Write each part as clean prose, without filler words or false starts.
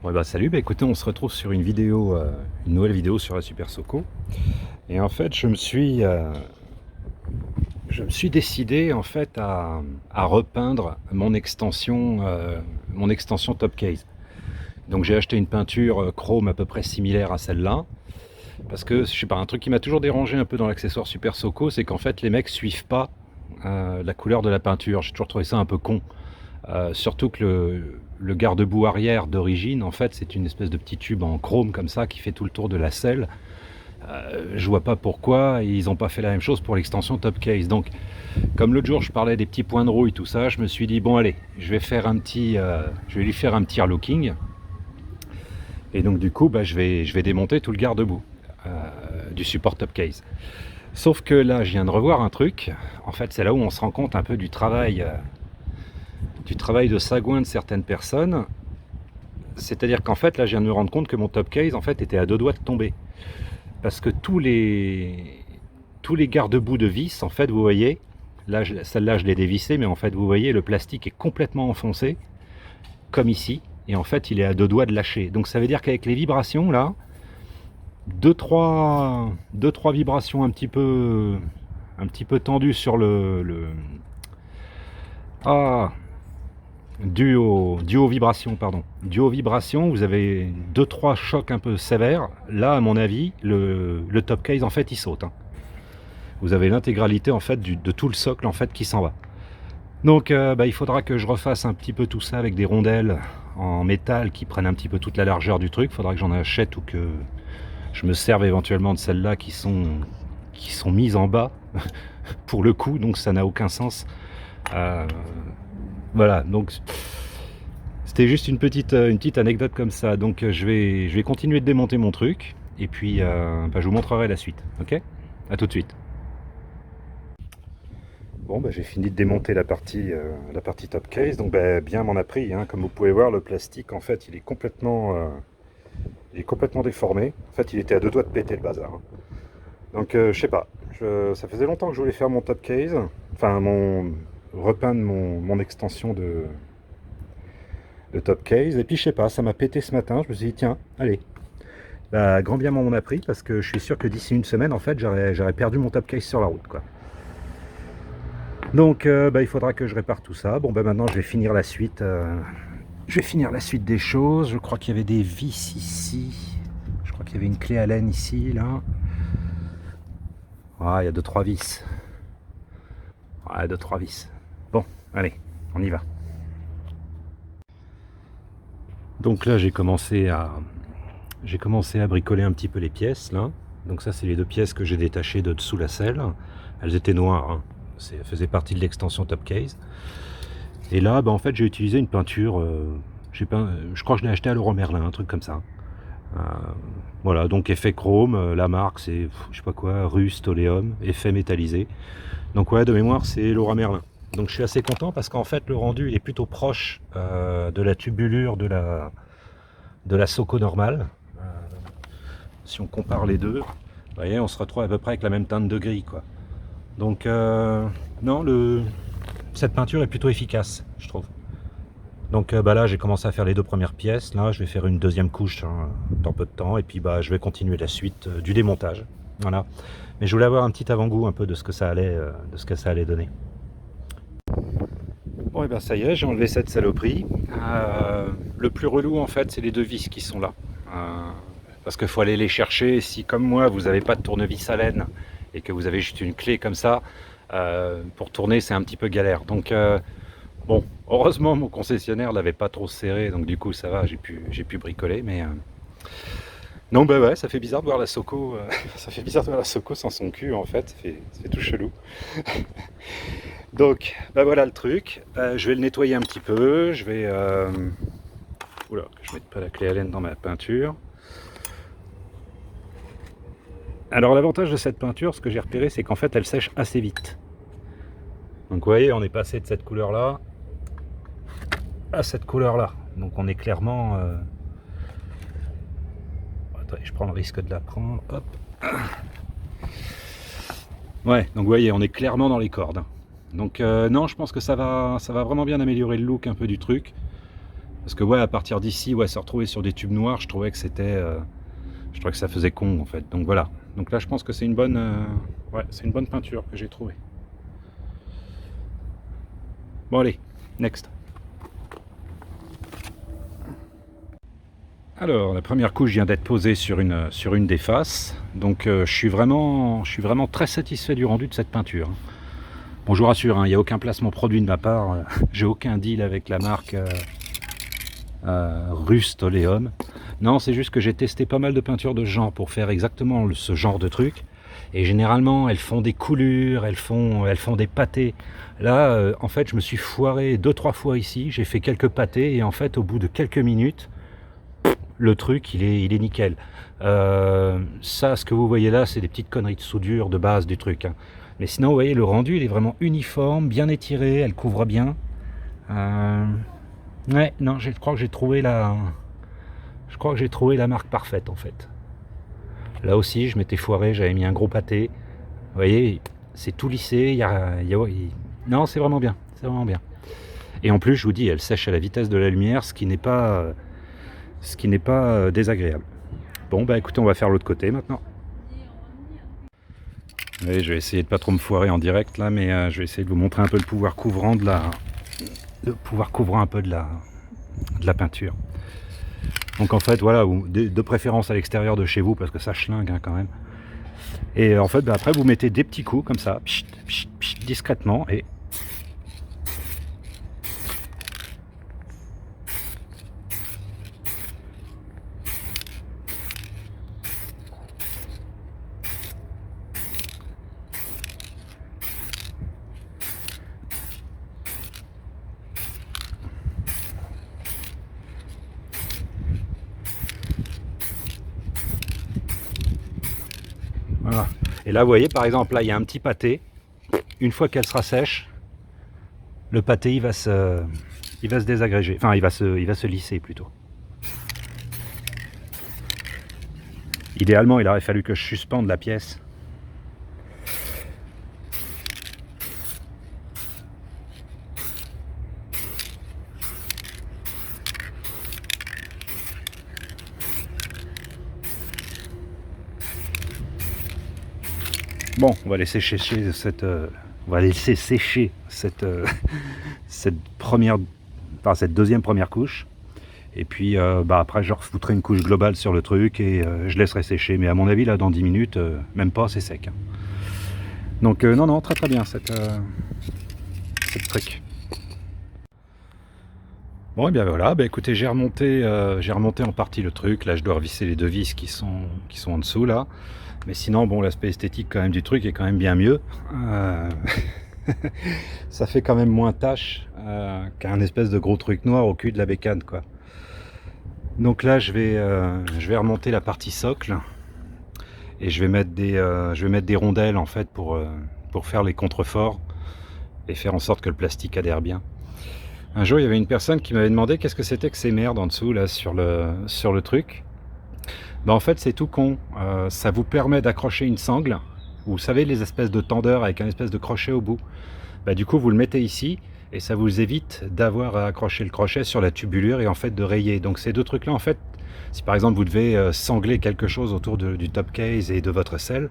Ouais bah salut, bah écoutez, on se retrouve sur une vidéo, une nouvelle vidéo sur la Super Soco. Et en fait, je me suis décidé en fait à repeindre mon extension Top Case. Donc j'ai acheté une peinture chrome à peu près similaire à celle-là. Parce que, je sais pas, un truc qui m'a toujours dérangé un peu dans l'accessoire Super Soco, c'est qu'en fait les mecs suivent pas la couleur de la peinture. J'ai toujours trouvé ça un peu con. Surtout que le garde-boue arrière d'origine, en fait, c'est une espèce de petit tube en chrome comme ça qui fait tout le tour de la selle. Je vois pas pourquoi ils n'ont pas fait la même chose pour l'extension Top Case. Donc, comme l'autre jour je parlais des petits points de rouille, tout ça, je me suis dit bon allez, je vais lui faire un petit relooking. Et donc du coup, bah, je vais démonter tout le garde-boue du support Top Case. Sauf que là, je viens de revoir un truc. En fait, c'est là où on se rend compte un peu du travail de sagouin de certaines personnes. C'est-à-dire qu'en fait, là, je viens de me rendre compte que mon top case, en fait, était à deux doigts de tomber. Parce que tous les garde-boue de vis, en fait, vous voyez, là, celle-là, je l'ai dévissée, mais en fait, vous voyez, le plastique est complètement enfoncé, comme ici, et en fait, il est à deux doigts de lâcher. Donc, ça veut dire qu'avec les vibrations, là, deux, trois vibrations un petit peu tendues sur ah, dû aux vibrations, pardon. Dû aux vibrations, vous avez deux trois chocs un peu sévères. Là, à mon avis, le top case, en fait, il saute, hein. Vous avez l'intégralité, en fait, de tout le socle, en fait, qui s'en va. Donc, bah, il faudra que je refasse un petit peu tout ça avec des rondelles en métal qui prennent un petit peu toute la largeur du truc. Il faudra que j'en achète ou que je me serve éventuellement de celles-là qui sont mises en bas pour le coup, donc ça n'a aucun sens. Euh, voilà, donc c'était juste une petite anecdote comme ça. Donc je vais continuer de démonter mon truc et puis bah, je vous montrerai la suite. Ok? À tout de suite. Bon, bah, j'ai fini de démonter la partie top case. Donc bah, bien m'en a pris, hein. Comme vous pouvez voir, le plastique en fait il est complètement déformé. En fait, il était à deux doigts de péter le bazar, hein. Donc je sais pas. Ça faisait longtemps que je voulais faire mon top case, enfin repeindre mon extension de top case. Et puis je sais pas, ça m'a pété ce matin. Je me suis dit tiens, allez. Bah, grand bien m'en a pris parce que je suis sûr que d'ici une semaine, en fait, j'aurais perdu mon top case sur la route, quoi. Donc, bah, il faudra que je répare tout ça. Bon, bah, maintenant, je vais finir la suite. Je vais finir la suite des choses. Je crois qu'il y avait des vis ici. Je crois qu'il y avait une clé Allen ici, là. Ah, il y a deux trois vis. Ah, deux trois vis. Bon, allez, on y va. Donc là, j'ai commencé à bricoler un petit peu les pièces, là. Donc ça, c'est les deux pièces que j'ai détachées de dessous la selle. Elles étaient noires, hein. Ça faisait partie de l'extension Top Case. Et là, bah, en fait, j'ai utilisé une peinture, je crois que je l'ai acheté à Leroy Merlin, un truc comme ça. Euh, voilà, donc effet chrome, la marque c'est, je sais pas quoi, Rust Oleum, effet métallisé. Donc ouais, de mémoire, c'est Leroy Merlin. Donc je suis assez content parce qu'en fait, le rendu il est plutôt proche de la tubulure de la Soco normale. Euh, si on compare les deux, vous voyez, on se retrouve à peu près avec la même teinte de gris, quoi. Donc non, cette peinture est plutôt efficace, je trouve. Donc bah là, j'ai commencé à faire les deux premières pièces. Là, je vais faire une deuxième couche, hein, dans peu de temps. Et puis bah, je vais continuer la suite du démontage. Voilà. Mais je voulais avoir un petit avant-goût un peu de ce que de ce que ça allait donner. Bon, et ben ça y est, j'ai enlevé cette saloperie. Le plus relou, en fait, c'est les deux vis qui sont là. Parce qu'il faut aller les chercher. Si, comme moi, vous n'avez pas de tournevis à laine et que vous avez juste une clé comme ça, pour tourner, c'est un petit peu galère. Donc, bon, heureusement, mon concessionnaire l'avait pas trop serré. Donc, du coup, ça va, j'ai pu bricoler. Mais non, bah ouais, ça fait bizarre de voir la Soco. Ça fait bizarre de voir la Soco sans son cul, en fait. Ça fait tout chelou. Donc, bah voilà le truc. Je vais le nettoyer un petit peu. Je vais. Oula, que je mette pas la clé Allen dans ma peinture. Alors, l'avantage de cette peinture, ce que j'ai repéré, c'est qu'en fait, elle sèche assez vite. Donc, vous voyez, on est passé de cette couleur-là à cette couleur-là. Donc, on est clairement. Attendez, je prends le risque de la prendre. Hop. Ouais, donc vous voyez, on est clairement dans les cordes. Donc non, je pense que ça va vraiment bien améliorer le look un peu du truc. Parce que ouais, à partir d'ici, ouais, se retrouver sur des tubes noirs, je trouvais que c'était... je trouvais que ça faisait con en fait. Donc voilà. Donc là je pense que c'est une bonne... ouais, c'est une bonne peinture que j'ai trouvée. Bon allez, next. Alors la première couche vient d'être posée sur une des faces. Donc je suis vraiment très satisfait du rendu de cette peinture. Bon, je vous rassure, il n'y a aucun placement produit de ma part. J'ai aucun deal avec la marque Rust-Oleum. Non, c'est juste que j'ai testé pas mal de peintures de ce genre pour faire exactement ce genre de truc. Et généralement, elles font des coulures, elles font des pâtés. Là, en fait, je me suis foiré 2-3 fois ici. J'ai fait quelques pâtés et en fait, au bout de quelques minutes, le truc, il est nickel. Ça, ce que vous voyez là, c'est des petites conneries de soudure de base du truc. Mais sinon, vous voyez, le rendu, il est vraiment uniforme, bien étiré, elle couvre bien. Ouais, non, je crois que j'ai trouvé la marque parfaite en fait. Là aussi, je m'étais foiré, j'avais mis un gros pâté. Vous voyez, c'est tout lissé. Non, c'est vraiment bien, c'est vraiment bien. Et en plus, je vous dis, elle sèche à la vitesse de la lumière, ce qui n'est pas désagréable. Bon, bah écoutez, on va faire l'autre côté maintenant. Oui, je vais essayer de pas trop me foirer en direct là, mais je vais essayer de vous montrer un peu le pouvoir couvrant de la peinture. Donc en fait, voilà, de préférence à l'extérieur de chez vous, parce que ça schlingue quand même. Et en fait, après, vous mettez des petits coups comme ça, pchit, pchit, pchit, discrètement, et voilà. Et là, vous voyez, par exemple, là, il y a un petit pâté. Une fois qu'elle sera sèche, le pâté, il va se désagréger. Enfin, il va se lisser plutôt. Idéalement, il aurait fallu que je suspende la pièce. Bon, on va laisser sécher cette cette deuxième première couche. Et puis après, je refoutrai une couche globale sur le truc et je laisserai sécher. Mais à mon avis, là, dans 10 minutes, même pas, c'est sec. Donc non, très bien cette truc. Bon, et bien voilà, bah, écoutez, j'ai remonté en partie le truc. Là, je dois revisser les deux vis qui sont en dessous, là. Mais sinon, bon, l'aspect esthétique quand même du truc est quand même bien mieux. Ça fait quand même moins tâche qu'un espèce de gros truc noir au cul de la bécane, quoi. Donc là, je vais remonter la partie socle et je vais mettre des rondelles en fait pour faire les contreforts et faire en sorte que le plastique adhère bien. Un jour, il y avait une personne qui m'avait demandé qu'est-ce que c'était que ces merdes en dessous là sur le truc. Ben, en fait, c'est tout con. Ça vous permet d'accrocher une sangle. Vous savez, les espèces de tendeurs avec un espèce de crochet au bout. Ben, du coup, vous le mettez ici et ça vous évite d'avoir à accrocher le crochet sur la tubulure et en fait de rayer. Donc ces deux trucs-là, en fait, si par exemple vous devez sangler quelque chose autour du top case et de votre selle,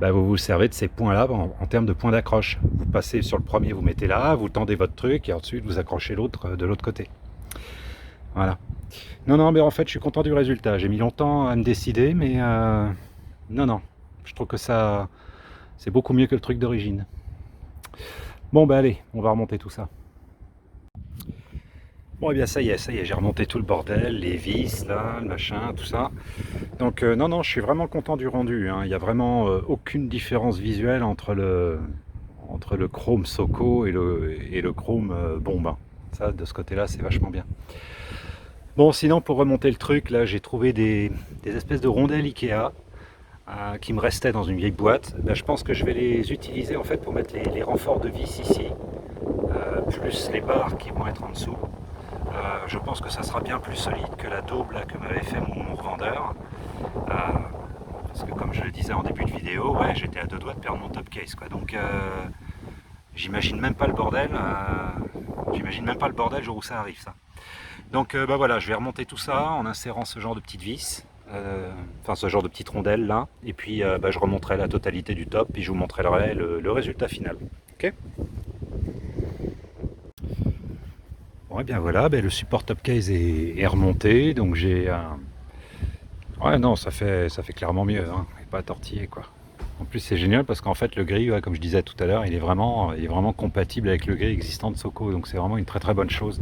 ben, vous vous servez de ces points-là en termes de points d'accroche. Vous passez sur le premier, vous mettez là, vous tendez votre truc et ensuite vous accrochez l'autre de l'autre côté. Voilà. Non, mais en fait, je suis content du résultat. J'ai mis longtemps à me décider, mais non, je trouve que ça, c'est beaucoup mieux que le truc d'origine. Bon, ben allez, on va remonter tout ça. Bon, et bien ça y est, j'ai remonté tout le bordel, les vis, là, le machin, tout ça. Donc non, je suis vraiment content du rendu. Il n'y a vraiment aucune différence visuelle entre le chrome Soko et le chrome Bomba. Ça, de ce côté-là, c'est vachement bien. Bon, sinon, pour remonter le truc, là, j'ai trouvé des espèces de rondelles Ikea qui me restaient dans une vieille boîte. Ben, je pense que je vais les utiliser en fait pour mettre les renforts de vis ici, plus les barres qui vont être en dessous. Je pense que ça sera bien plus solide que la daube là, que m'avait fait mon revendeur. Parce que comme je le disais en début de vidéo, ouais, j'étais à deux doigts de perdre mon top case, quoi. Donc j'imagine même pas le bordel. J'imagine même pas le bordel le jour où ça arrive, ça. Donc bah voilà, je vais remonter tout ça en insérant ce genre de petites vis, enfin ce genre de petites rondelles là, et puis bah, je remonterai la totalité du top, puis je vous montrerai le résultat final. Ok. Bon et bien voilà, bah, le support top case est remonté, donc j'ai un... Ouais non, ça fait clairement mieux, hein, et pas à tortiller quoi. En plus c'est génial parce qu'en fait le gris, ouais, comme je disais tout à l'heure, il est vraiment compatible avec le gris existant de Soko, donc c'est vraiment une très très bonne chose.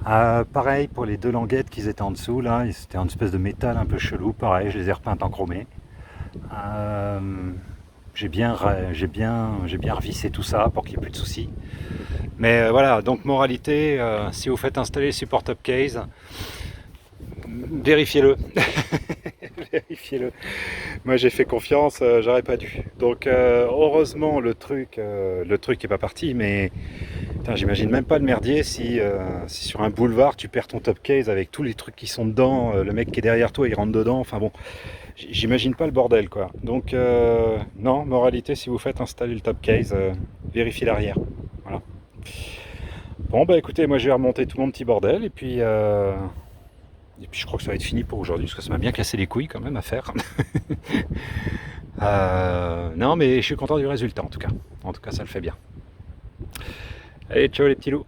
Pareil pour les deux languettes qui étaient en dessous, là, c'était une espèce de métal un peu chelou, pareil, je les ai repeintes en chromé. Euh, j'ai bien revissé tout ça pour qu'il n'y ait plus de soucis. Mais voilà, donc moralité, si vous faites installer support top case, vérifiez-le. Vérifiez-le. Moi j'ai fait confiance, j'aurais pas dû. Donc heureusement le truc est pas parti, mais putain, j'imagine même pas le merdier si sur un boulevard tu perds ton top case avec tous les trucs qui sont dedans, le mec qui est derrière toi il rentre dedans, enfin bon, j'imagine pas le bordel quoi. Donc non, moralité, si vous faites installer le top case, vérifiez l'arrière. Voilà. Bon bah écoutez, moi je vais remonter tout mon petit bordel et puis je crois que ça va être fini pour aujourd'hui, parce que ça m'a bien cassé les couilles quand même à faire. Non mais je suis content du résultat en tout cas. En tout cas ça le fait bien. Allez, ciao les petits loups.